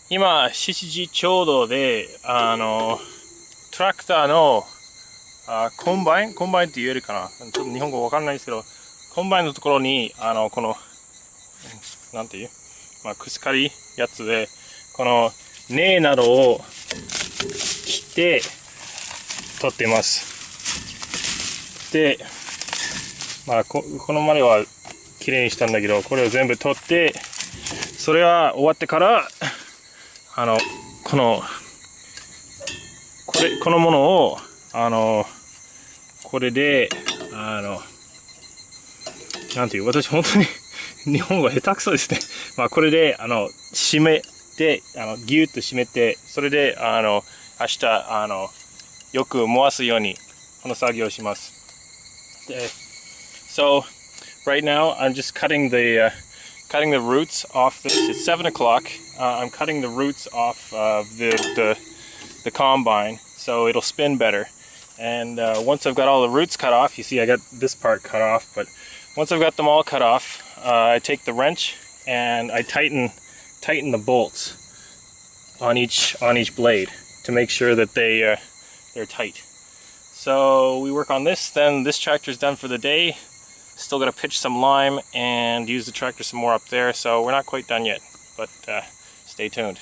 今、7時ちょうどで、トラクターのコンバインって言えるかな、ちょっと日本語わかんないですけど、コンバインのところに、この、なんていう、くすかりやつで、この根などを切って取っています。で、このまでは綺麗にしたんだけど、これを全部取って、それは終わってから、このものを、これで、なんていう、私本当に日本語下手くそですね。これで、締めて、ギュッと締めて、それで、明日、よく回すように、この作業をします。で、So, right now, I'm just cutting the roots off this. It's 7 o'clock. I'm cutting the roots off of the combine, so it'll spin better. And once I've got all the roots cut off, you see I got this part cut off, but once I've got them all cut off, I take the wrench and I tighten the bolts on each blade to make sure that they're tight. So we work on this, then this tractor's done for the day. Still got to pitch some lime and use the tractor some more up there, so we're not quite done yet, but stay tuned.